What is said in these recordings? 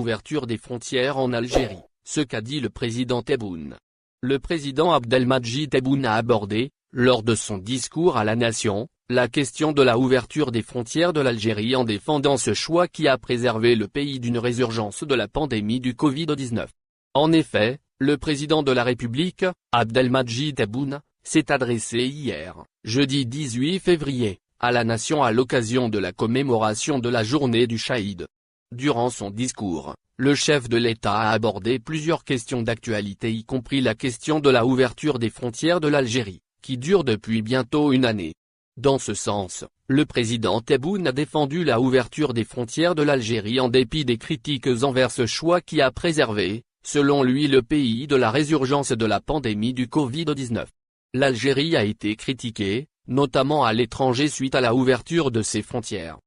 réouverture des frontières en Algérie, ce qu'a dit le président Tebboune. Le président Abdelmadjid Tebboune a abordé, lors de son discours à la nation, la question de la ouverture des frontières de l'Algérie en défendant ce choix qui a préservé le pays d'une résurgence de la pandémie du Covid-19. En effet, le président de la République, Abdelmadjid Tebboune, s'est adressé hier, jeudi 18 février, à la nation à l'occasion de la commémoration de la journée du Chaïd. Durant son discours, le chef de l'État a abordé plusieurs questions d'actualité y compris la question de la ouverture des frontières de l'Algérie, qui dure depuis bientôt une année. Dans ce sens, le président Tebboune a défendu la ouverture des frontières de l'Algérie en dépit des critiques envers ce choix qui a préservé, selon lui, le pays de la résurgence de la pandémie du Covid-19. L'Algérie a été critiquée, notamment à l'étranger suite à la ouverture de ses frontières.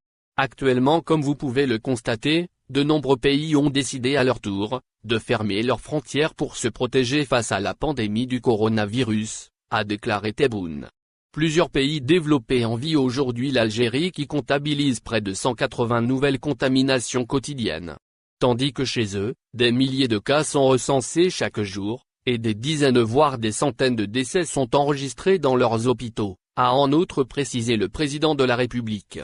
Actuellement, comme vous pouvez le constater, de nombreux pays ont décidé à leur tour, de fermer leurs frontières pour se protéger face à la pandémie du coronavirus, a déclaré Tebboune. Plusieurs pays développés envient aujourd'hui l'Algérie qui comptabilise près de 180 nouvelles contaminations quotidiennes. Tandis que chez eux, des milliers de cas sont recensés chaque jour, et des dizaines voire des centaines de décès sont enregistrés dans leurs hôpitaux, a en outre précisé le président de la République.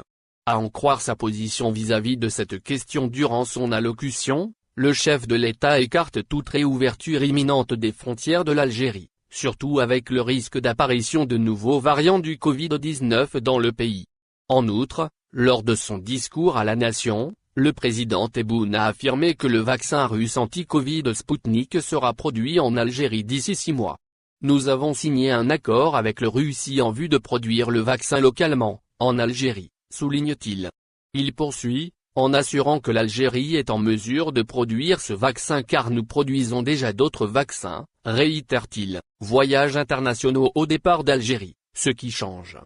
À en croire sa position vis-à-vis de cette question durant son allocution, le chef de l'État écarte toute réouverture imminente des frontières de l'Algérie, surtout avec le risque d'apparition de nouveaux variants du Covid-19 dans le pays. En outre, lors de son discours à la nation, le président Tebboune a affirmé que le vaccin russe anti-Covid Sputnik sera produit en Algérie d'ici 6 mois. Nous avons signé un accord avec la Russie en vue de produire le vaccin localement, en Algérie, souligne-t-il. Il poursuit, en assurant que l'Algérie est en mesure de produire ce vaccin car nous produisons déjà d'autres vaccins, réitère-t-il. Voyages internationaux au départ d'Algérie, ce qui change.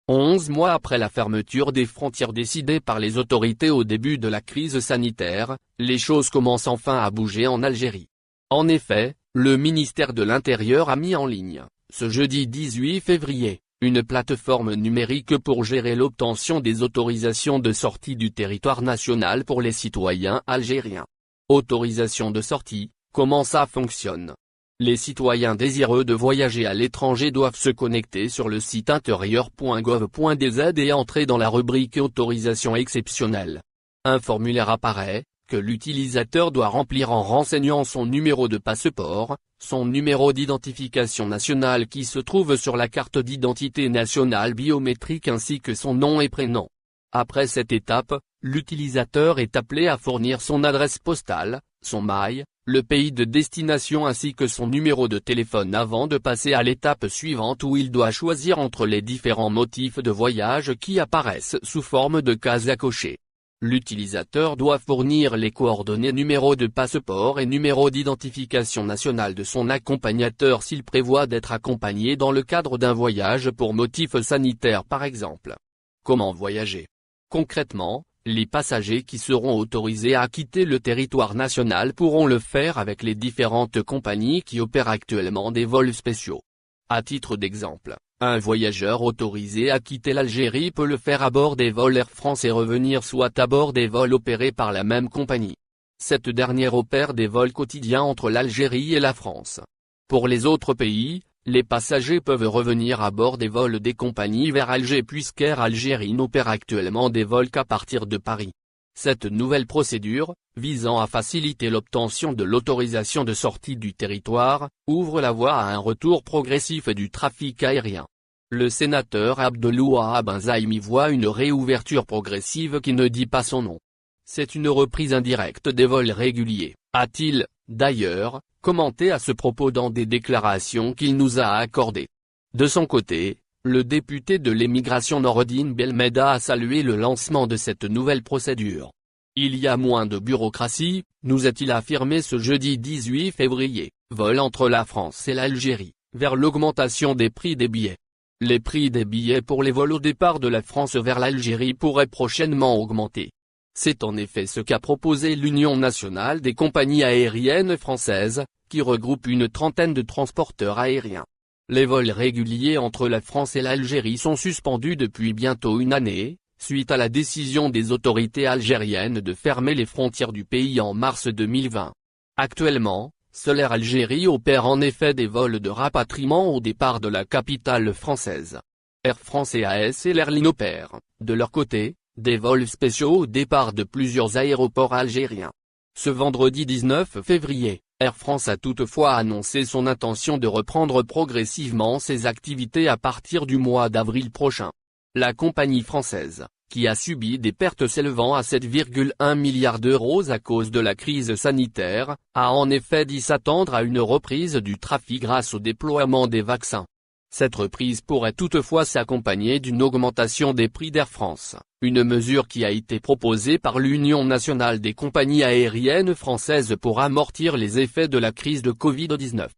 11 mois après la fermeture des frontières décidée par les autorités au début de la crise sanitaire, les choses commencent enfin à bouger en Algérie. En effet, le ministère de l'Intérieur a mis en ligne, ce jeudi 18 février, une plateforme numérique pour gérer l'obtention des autorisations de sortie du territoire national pour les citoyens algériens. Autorisation de sortie, comment ça fonctionne? Les citoyens désireux de voyager à l'étranger doivent se connecter sur le site intérieur.gov.dz et entrer dans la rubrique autorisation exceptionnelle. Un formulaire apparaît, que l'utilisateur doit remplir en renseignant son numéro de passeport, son numéro d'identification nationale qui se trouve sur la carte d'identité nationale biométrique ainsi que son nom et prénom. Après cette étape, l'utilisateur est appelé à fournir son adresse postale, son mail, le pays de destination ainsi que son numéro de téléphone avant de passer à l'étape suivante où il doit choisir entre les différents motifs de voyage qui apparaissent sous forme de cases à cocher. L'utilisateur doit fournir les coordonnées numéro de passeport et numéro d'identification nationale de son accompagnateur s'il prévoit d'être accompagné dans le cadre d'un voyage pour motif sanitaire par exemple. Comment voyager? Concrètement, les passagers qui seront autorisés à quitter le territoire national pourront le faire avec les différentes compagnies qui opèrent actuellement des vols spéciaux. À titre d'exemple, un voyageur autorisé à quitter l'Algérie peut le faire à bord des vols Air France et revenir soit à bord des vols opérés par la même compagnie. Cette dernière opère des vols quotidiens entre l'Algérie et la France. Pour les autres pays, les passagers peuvent revenir à bord des vols des compagnies vers Alger puisqu'Air Algérie n'opère actuellement des vols qu'à partir de Paris. Cette nouvelle procédure, visant à faciliter l'obtention de l'autorisation de sortie du territoire, ouvre la voie à un retour progressif du trafic aérien. Le sénateur Abdelouahab Benzaïm y voit une réouverture progressive qui ne dit pas son nom. C'est une reprise indirecte des vols réguliers, a-t-il, d'ailleurs, commenté à ce propos dans des déclarations qu'il nous a accordées. De son côté, le député de l'émigration Noreddin Belmeda a salué le lancement de cette nouvelle procédure. Il y a moins de bureaucratie, nous a-t-il affirmé ce jeudi 18 février, vol entre la France et l'Algérie, vers l'augmentation des prix des billets. Les prix des billets pour les vols au départ de la France vers l'Algérie pourraient prochainement augmenter. C'est en effet ce qu'a proposé l'Union nationale des compagnies aériennes françaises, qui regroupe une trentaine de transporteurs aériens. Les vols réguliers entre la France et l'Algérie sont suspendus depuis bientôt une année, suite à la décision des autorités algériennes de fermer les frontières du pays en mars 2020. Actuellement, seule Air Algérie opère en effet des vols de rapatriement au départ de la capitale française. Air France et AS et l'Airline opèrent, de leur côté, des vols spéciaux au départ de plusieurs aéroports algériens. Ce vendredi 19 février, Air France a toutefois annoncé son intention de reprendre progressivement ses activités à partir du mois d'avril prochain. La compagnie française, qui a subi des pertes s'élevant à 7,1 milliards d'euros à cause de la crise sanitaire, a en effet dit s'attendre à une reprise du trafic grâce au déploiement des vaccins. Cette reprise pourrait toutefois s'accompagner d'une augmentation des prix d'Air France, une mesure qui a été proposée par l'Union nationale des compagnies aériennes françaises pour amortir les effets de la crise de Covid-19.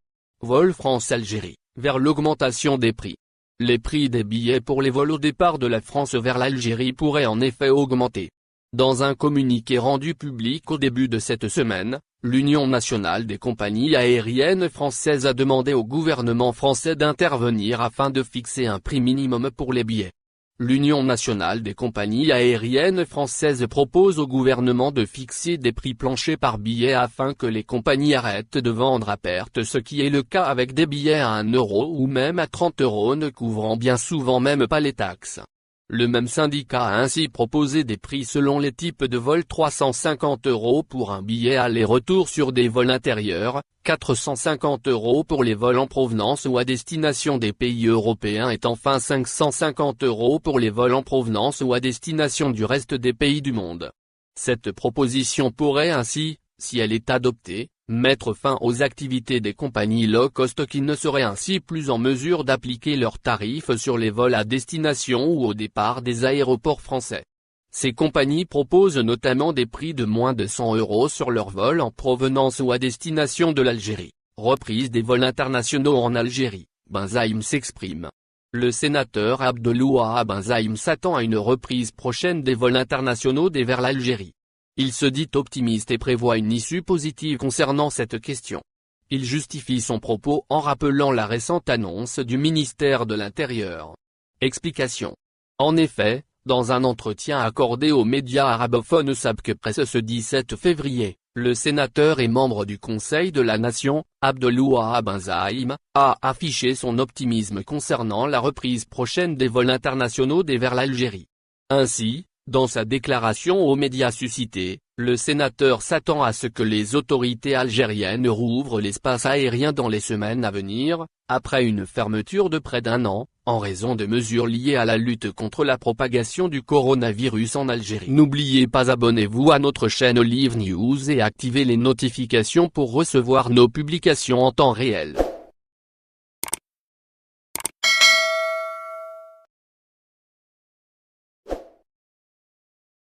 Vol France-Algérie, vers l'augmentation des prix. Les prix des billets pour les vols au départ de la France vers l'Algérie pourraient en effet augmenter. Dans un communiqué rendu public au début de cette semaine, l'Union nationale des compagnies aériennes françaises a demandé au gouvernement français d'intervenir afin de fixer un prix minimum pour les billets. L'Union nationale des compagnies aériennes françaises propose au gouvernement de fixer des prix planchers par billet afin que les compagnies arrêtent de vendre à perte, ce qui est le cas avec des billets à 1 € ou même à 30 € ne couvrant bien souvent même pas les taxes. Le même syndicat a ainsi proposé des prix selon les types de vols: 350 € pour un billet aller-retour sur des vols intérieurs, 450 € pour les vols en provenance ou à destination des pays européens et enfin 550 € pour les vols en provenance ou à destination du reste des pays du monde. Cette proposition pourrait ainsi, si elle est adoptée, mettre fin aux activités des compagnies low-cost qui ne seraient ainsi plus en mesure d'appliquer leurs tarifs sur les vols à destination ou au départ des aéroports français. Ces compagnies proposent notamment des prix de moins de 100 € sur leurs vols en provenance ou à destination de l'Algérie. Reprise des vols internationaux en Algérie, Benzaïm s'exprime. Le sénateur Abdelouah Benzaïm s'attend à une reprise prochaine des vols internationaux vers l'Algérie. Il se dit optimiste et prévoit une issue positive concernant cette question. Il justifie son propos en rappelant la récente annonce du ministère de l'Intérieur. Explication. En effet, dans un entretien accordé aux médias arabophones Sabq Presse ce 17 février, le sénateur et membre du Conseil de la Nation, Abdelouah Benzaïm, a affiché son optimisme concernant la reprise prochaine des vols internationaux vers l'Algérie. Ainsi, dans sa déclaration aux médias suscités, le sénateur s'attend à ce que les autorités algériennes rouvrent l'espace aérien dans les semaines à venir, après une fermeture de près d'1 an, en raison de mesures liées à la lutte contre la propagation du coronavirus en Algérie. N'oubliez pas, abonnez-vous à notre chaîne Olive News et activez les notifications pour recevoir nos publications en temps réel.